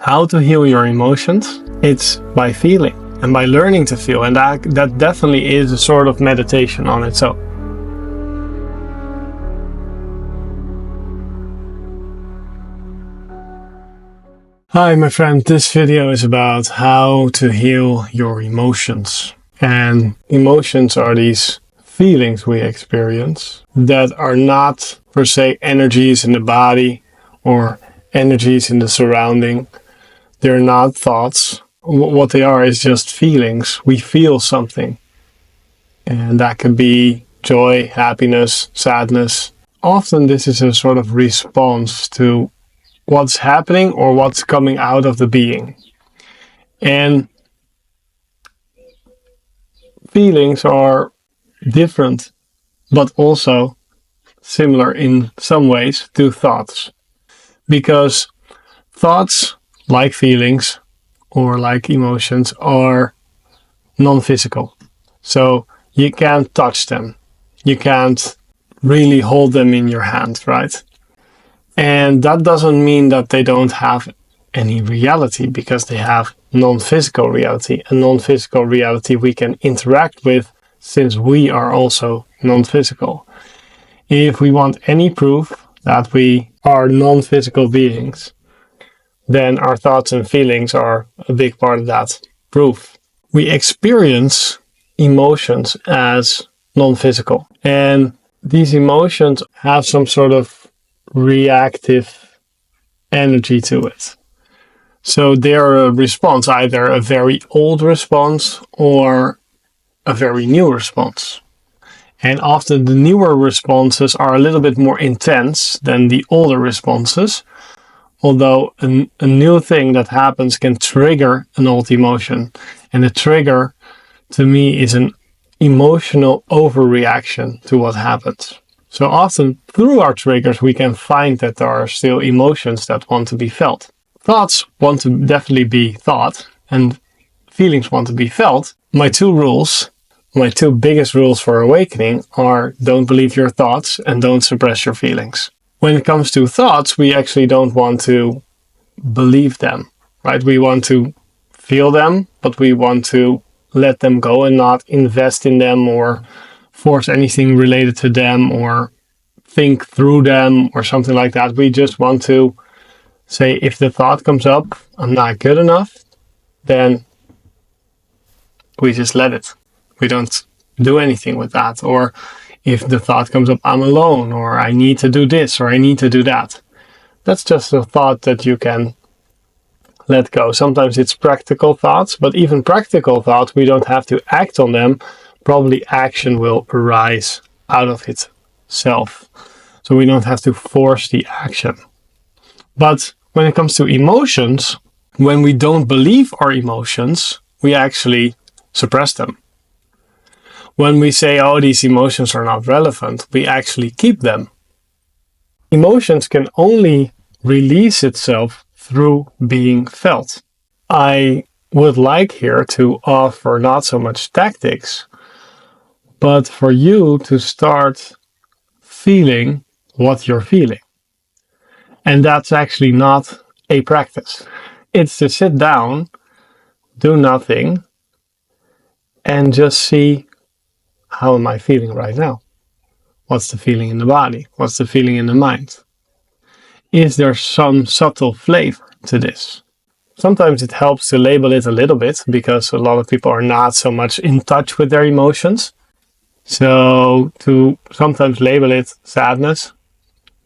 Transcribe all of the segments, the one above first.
how to heal your emotions, it's by feeling and by learning to feel. And that definitely is a sort of meditation on its own. Hi, my friend. This video is about how to heal your emotions. And emotions are these feelings we experience that are not per se energies in the body or energies in the surrounding. They're not thoughts. What they are is just feelings. We feel something. And that could be joy, happiness, sadness. Often this is a sort of response to what's happening or what's coming out of the being. And feelings are different, but also similar in some ways to thoughts. Because thoughts, like feelings or like emotions, are non-physical. So you can't touch them. You can't really hold them in your hand, right? And that doesn't mean that they don't have any reality, because they have non-physical reality. And non-physical reality we can interact with, since we are also non-physical. If we want any proof that we are non-physical beings, then our thoughts and feelings are a big part of that proof. We experience emotions as non-physical, and these emotions have some sort of reactive energy to it. So they're a response, either a very old response or a very new response. And often the newer responses are a little bit more intense than the older responses, although a new thing that happens can trigger an old emotion. And a trigger, to me, is an emotional overreaction to what happens. So often through our triggers we can find that there are still emotions that want to be felt. Thoughts want to definitely be thought, and feelings want to be felt. My two biggest rules for awakening are: don't believe your thoughts and don't suppress your feelings. When it comes to thoughts, we actually don't want to believe them, right? We want to feel them, but we want to let them go and not invest in them or force anything related to them or think through them or something like that. We just want to say, if the thought comes up, I'm not good enough, then we just let it. We don't do anything with that. Or if the thought comes up, I'm alone, or I need to do this, or I need to do that. That's just a thought that you can let go. Sometimes it's practical thoughts, but even practical thoughts, we don't have to act on them. Probably action will arise out of itself. So we don't have to force the action. But when it comes to emotions, when we don't believe our emotions, we actually suppress them. When we say, oh, these emotions are not relevant, we actually keep them. Emotions can only release itself through being felt. I would like here to offer not so much tactics, but for you to start feeling what you're feeling. And that's actually not a practice. It's to sit down, do nothing, and just see, how am I feeling right now? What's the feeling in the body? What's the feeling in the mind? Is there some subtle flavor to this? Sometimes it helps to label it a little bit, because a lot of people are not so much in touch with their emotions. So to sometimes label it sadness,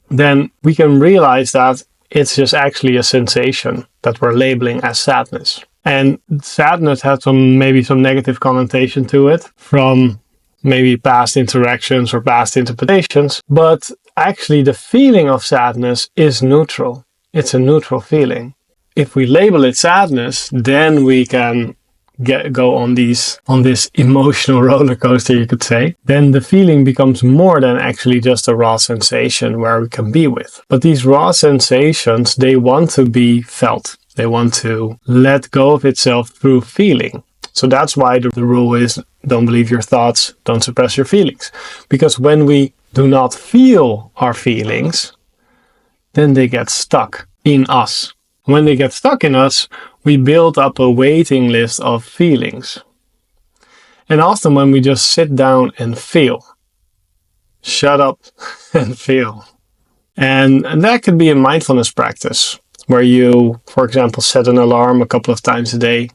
then we can realize that it's just actually a sensation that we're labeling as sadness. And sadness has maybe some negative connotation to it from maybe past interactions or past interpretations. But actually the feeling of sadness is neutral. It's a neutral feeling. If we label it sadness, then we can go on this emotional roller coaster, you could say. Then the feeling becomes more than actually just a raw sensation where we can be with. But these raw sensations, they want to be felt. They want to let go of itself through feeling. So that's why the rule is, don't believe your thoughts, don't suppress your feelings. Because when we do not feel our feelings, then they get stuck in us. When they get stuck in us, we build up a waiting list of feelings. And often when we just sit down and feel, shut up and feel. And that could be a mindfulness practice where you, for example, set an alarm a couple of times a day.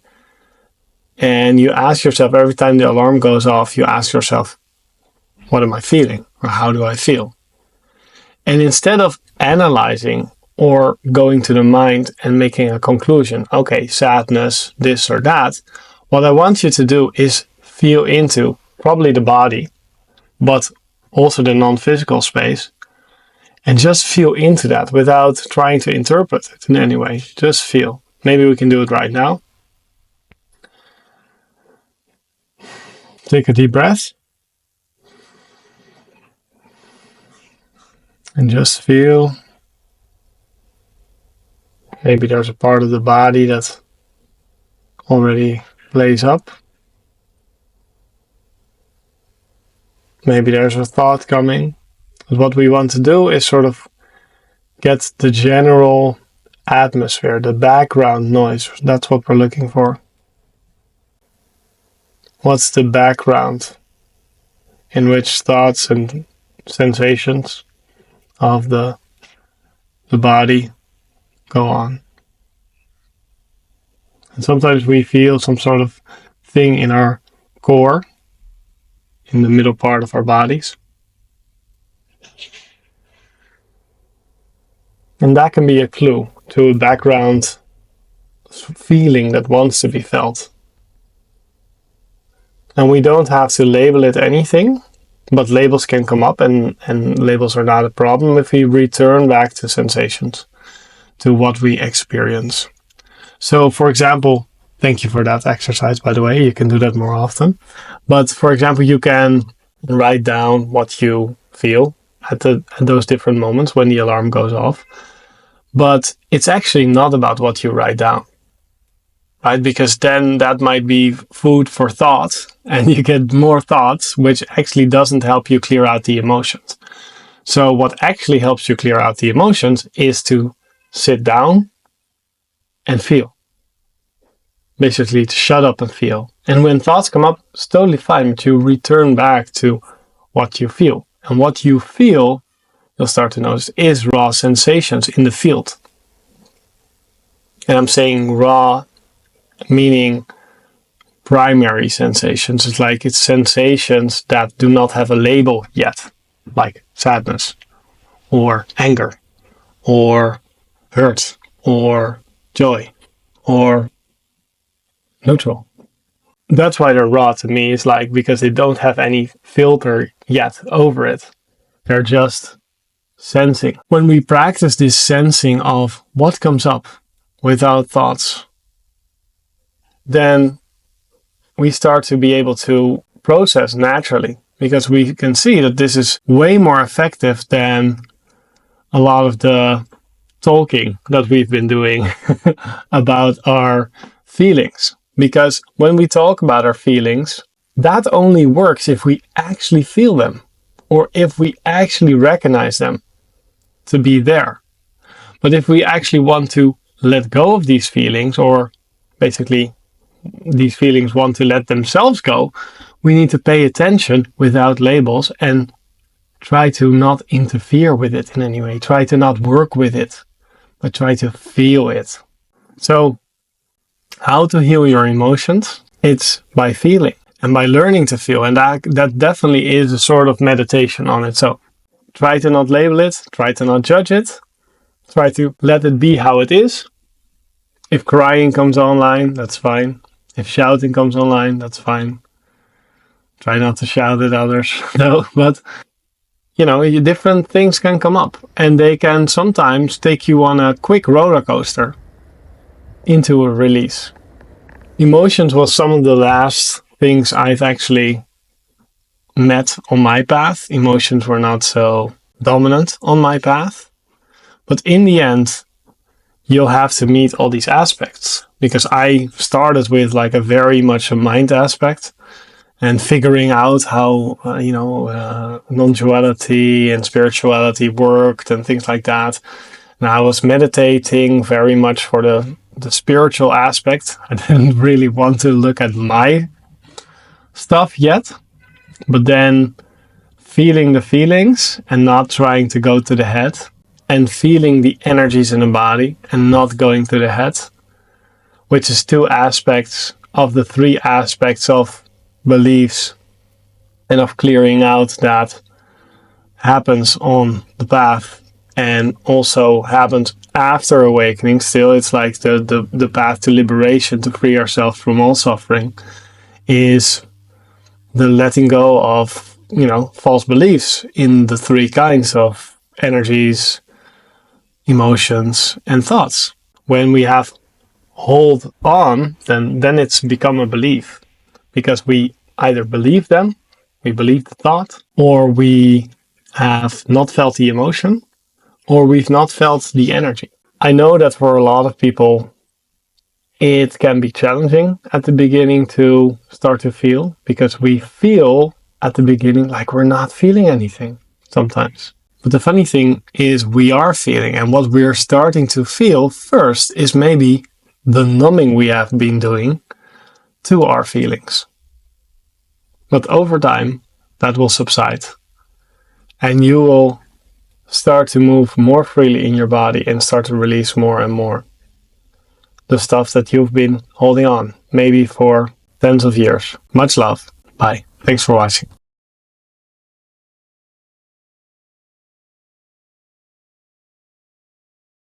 And you ask yourself, every time the alarm goes off, you ask yourself, what am I feeling? Or how do I feel? And instead of analyzing or going to the mind and making a conclusion, okay, sadness, this or that, what I want you to do is feel into probably the body, but also the non-physical space, and just feel into that without trying to interpret it in any way. Just feel. Maybe we can do it right now. Take a deep breath. And just feel. Maybe there's a part of the body that already lays up. Maybe there's a thought coming. But what we want to do is sort of get the general atmosphere, the background noise. That's what we're looking for. What's the background in which thoughts and sensations of the body go on? And sometimes we feel some sort of thing in our core, in the middle part of our bodies. And that can be a clue to a background feeling that wants to be felt. And we don't have to label it anything, but labels can come up, and labels are not a problem if we return back to sensations, to what we experience. So, for example, thank you for that exercise, by the way. You can do that more often. But, for example, you can write down what you feel at those different moments when the alarm goes off. But it's actually not about what you write down, right? Because then that might be food for thought, and you get more thoughts, which actually doesn't help you clear out the emotions. So what actually helps you clear out the emotions is to sit down and feel. Basically, to shut up and feel. And when thoughts come up, it's totally fine, but you return back to what you feel. And what you feel, you'll start to notice, is raw sensations in the field. And I'm saying raw, meaning primary sensations. It's sensations that do not have a label yet, like sadness, or anger, or hurt, or joy, or neutral. That's why they're raw to me, is because they don't have any filter yet over it. They're just sensing. When we practice this sensing of what comes up without thoughts, then we start to be able to process naturally, because we can see that this is way more effective than a lot of the talking that we've been doing about our feelings. Because when we talk about our feelings, that only works if we actually feel them, or if we actually recognize them to be there. But if we actually want to let go of these feelings, or basically these feelings want to let themselves go, we need to pay attention without labels and try to not interfere with it in any way. Try to not work with it, but try to feel it. So, how to heal your emotions? It's by feeling and by learning to feel. And that definitely is a sort of meditation on it. So, try to not label it. Try to not judge it. Try to let it be how it is. If crying comes online, that's fine. If shouting comes online, that's fine. Try not to shout at others. No, but different things can come up, and they can sometimes take you on a quick roller coaster into a release. Emotions was some of the last things I've actually met on my path. Emotions were not so dominant on my path. But in the end, you'll have to meet all these aspects, because I started with a very much a mind aspect and figuring out how non-duality and spirituality worked and things like that. And I was meditating very much for the spiritual aspect. I didn't really want to look at my stuff yet, but then feeling the feelings and not trying to go to the head, and feeling the energies in the body and not going to the head, which is two aspects of the three aspects of beliefs and of clearing out that happens on the path and also happens after awakening. Still, it's like the path to liberation, to free ourselves from all suffering, is the letting go of, false beliefs in the three kinds of energies, emotions, and thoughts. When we have hold on, then it's become a belief, because we either believe them, we believe the thought, or we have not felt the emotion, or we've not felt the energy. I know that for a lot of people, it can be challenging at the beginning to start to feel, because we feel at the beginning like we're not feeling anything sometimes. But the funny thing is we are feeling, and what we're starting to feel first is maybe the numbing we have been doing to our feelings. But over time, that will subside, and you will start to move more freely in your body and start to release more and more the stuff that you've been holding on, maybe for tens of years. Much love. Bye. Thanks for watching.